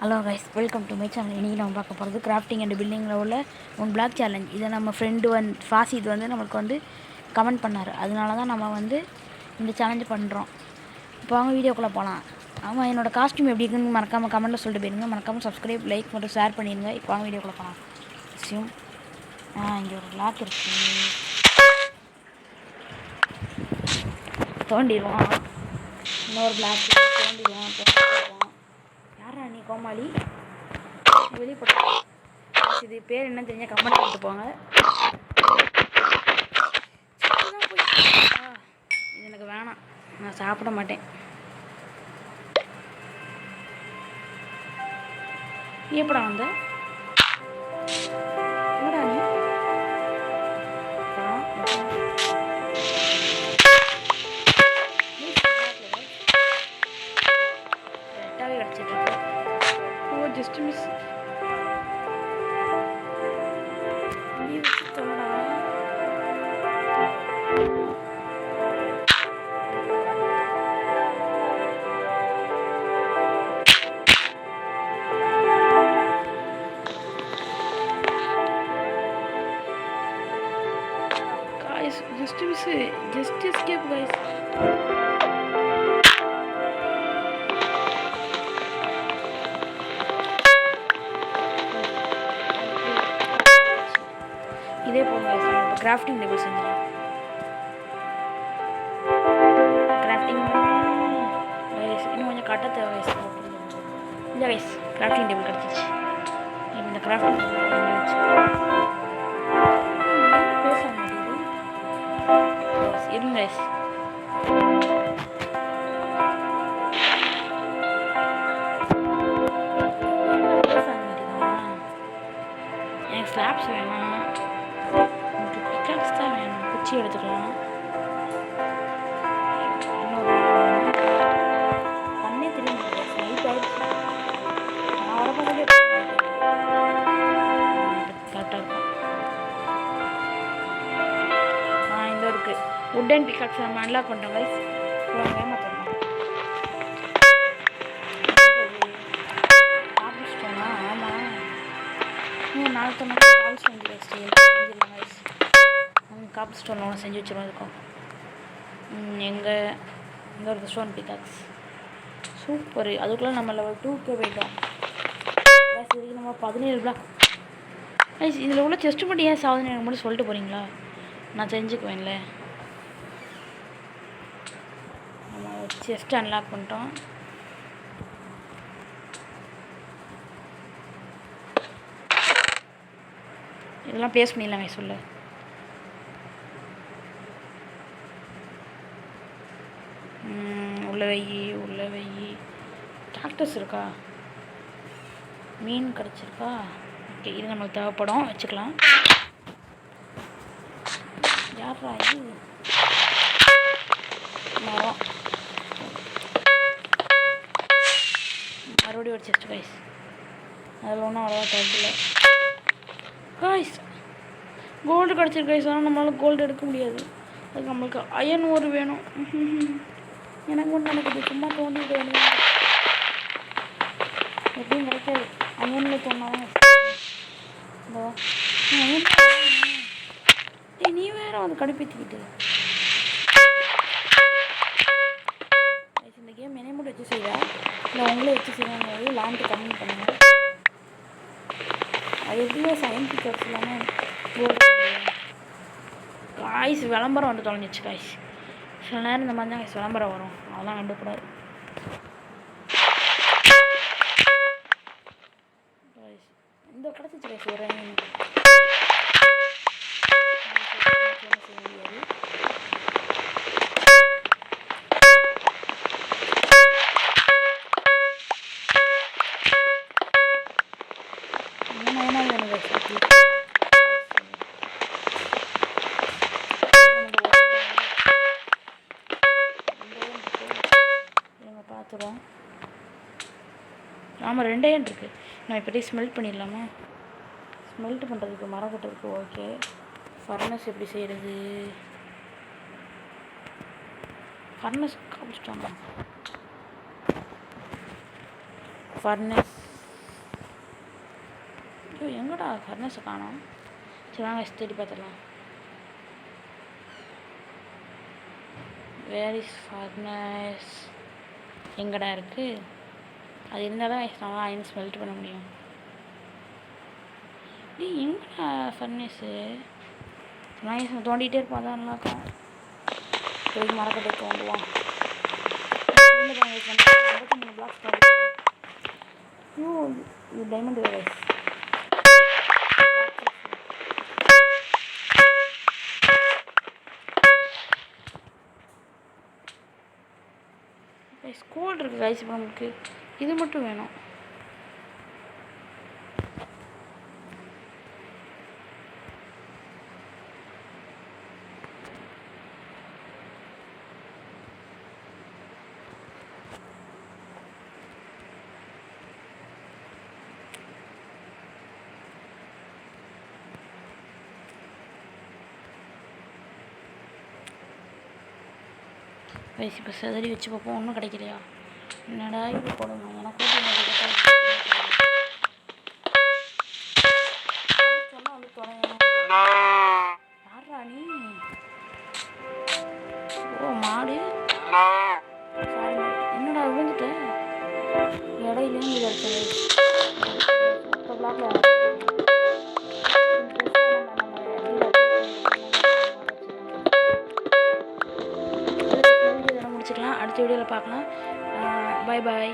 Hello guys, welcome to my channel. இன்றைக்கி நம்ம பார்க்க போகிறது கிராஃப்டிங் அண்ட் பில்டிங்கில் உள்ள ஒன் பிளாக் சேலஞ்ச். இதை நம்ம ஃப்ரெண்டு ஃபாசித் நம்மளுக்கு கமெண்ட் பண்ணார். அதனால தான் நம்ம இந்த சேலஞ்சு பண்ணுறோம். இப்போ அவங்க வீடியோக்குள்ளே போகலாம். ஆமாம், என்னோடய காஸ்ட்யூம் எப்படி இருக்குன்னு மறக்காமல் கமெண்ட்டில் சொல்லிட்டு போயிருங்க. மறக்காமல் சப்ஸ்கிரைப், லைக் மற்றும் ஷேர் பண்ணிடுங்க. இப்போ அவங்க வீடியோக்குள்ளே போகலாம். காஸ்ட்யூம் இங்கே ஒரு பிளாக் இருக்குது, தோண்டிடுவோம். இன்னொரு பிளாக் தோண்டிடுவோம். யாரா நீ கோமாளி? வெளிப்பட இது பேர் என்ன தெரிஞ்ச கமெண்ட் பண்ணிட்டு போங்க. இது எனக்கு வேணாம், நான் சாப்பிட மாட்டேன். எப்படா வந்த? என்னடா நீ? ரெட்டாவே கிடச்சிட்டு இருக்கு. Oh, just miss. Guys, just miss it. Just escape, guys. இதே போங்க guys, நம்ம கிராஃப்டிங் டேபிள் செஞ்சலாம். கிராஃப்டிங் guys இன்னும் கொஞ்சம் கட்ட தேவை guys. இல்லை guys, கிராஃப்டிங் டேபிள் கிடச்சிச்சு. இந்த கிராஃப்டிங் பேச மாட்டேங்குது. இருங்க guys. எனக்கு ஸ்லாப்ஸ் வேணும், பிக்காக்ஸ் தான் வேணும். குச்சி எடுத்துக்கலாம். பண்ணே தெரியும், நைட் ஆயிடுச்சு. நான் வரப்போ கரெக்டாக இருக்கும். இந்த இருக்குது வுட் பிக்காக்ஸ் நம்ம அன்லாக் பண்ணுறோம் கைஸ். வேகமாக பண்ணலாம். காபி ஸ்டோனா? ஆமாம், இன்னும் 4 காபி ஸ்டோன் செஞ்சிடலாம் கைஸ். காபி ஸ்டோன் ஒன்று செஞ்சு வச்சுருவோம். இருக்கும் எங்கே ஒரு ஸ்டோன் பிக்காக்ஸ் சூப்பர். அதுக்குள்ளே நம்ம லெவல் 2க்கு போயிட்டோம். இதுக்கு நம்ம 17 பிளாக் கைஸ். இதில் உள்ள செஸ்ட்டு மட்டும் ஏன் சாகுதுன்னு எனக்கு மட்டும் சொல்லிட்டு போகிறீங்களா? நான் செஞ்சுக்குவேன்ல. நம்ம செஸ்ட் அன்லாக் பண்ணிட்டோம். இதெல்லாம் ப்ளேஸ் பண்ணிடலாமே சொல்லு. உள்ள வெயி டாக்டர்ஸ் இருக்கா? மீன் கிடச்சிருக்கா? ஓகே, இது நம்மளுக்கு தேவைப்படும், வச்சுக்கலாம். யாரா இது? மரம். மறுபடியும் ஒரு செஸ்ட் கைஸ். அதில் ஒன்றும் அவ்வளோவா தேவையில்லை கைஸ். கோல்டு கிடச்சிருக்கு கைஸ். ஆனால் நம்மளால் கோல்டு எடுக்க முடியாது. அதுக்கு நம்மளுக்கு அயன் ஒரு வேணும். எனக்கு ஒன்று நினைக்குது, சும்மா தோண்டிட்டு வேணும். எப்படியும் கிடைக்காது. அயனில் தோணாதான். நீ வேற வந்து கடுப்பேற்றிக்கிட்டு. இந்த கேம் என்னை மட்டும் வச்சு செய்யா இல்லை உங்களே வச்சு செய்வாங்க? லாண்டு கம்மி பண்ணுங்க. அது எப்படியோ சயின்ஸ் பிக்சர்ஸ் இல்லாமல் காய்ஸ் விளம்பரம் வந்து தொலைஞ்சிச்சு காய்ஸ். சில நேரம் இந்த மாதிரி தான் காய்ஸ் விளம்பரம் வரும். அதெல்லாம் கண்டுக்கூடாது காய்ஸ். இந்த கிடச்சிச்சு காய்ஸ் ஒரு செய்ய முடியாது. பார்த்துருவோம். ஆமாம், 2 அயன் இருக்குது. நான் இப்போதே ஸ்மெல்ட் பண்ணிடலாமா? ஸ்மெல்ட் பண்ணுறதுக்கு மரம் கட்டுறதுக்கு ஓகே. ஃபர்னஸ் எப்படி செய்கிறது? ஃபர்னஸ் காமிச்சிட்டோம். ஃபர்னஸ் ஐயோ எங்கடா ஃபர்னஸை காணோம். சரி வாங்க தேடி பார்த்துடலாம். Where is furnace? எங்கடா இருக்குது? அது இருந்தால் தான் நல்லா அயன் ஸ்மெல்ட் பண்ண முடியும். எங்கடா ஃபர்னஸு? நான் தோண்டிகிட்டே இருப்போம், அதான் நல்லாயிருக்கும். போய் மரக்கட்டை தோண்டுவோம். 53 பிளாக்ஸ் தோண்டி. ஐயோ இது டைமண்ட் வேர். ஸ்கூல் இருக்குது கைஸ். இப்போ நமக்கு இது மட்டும் வேணும். கைஸ் இப்போ செதறி வச்சு பார்ப்போம். ஒன்றும் கிடைக்கலையா? என்னடா இது போடணும் எனக்கு சொன்னால் வந்து தொடங்கணும். யாரா நீ? ஓ மாடு. என்னடா விழுந்துட்ட? இடையிலேயும் இது இருக்குது. மொத்த பிளாக்ல முடிச்சுக்கலாம். அடுத்த வீடியோவில் பார்க்கலாம். பாய் பாய்.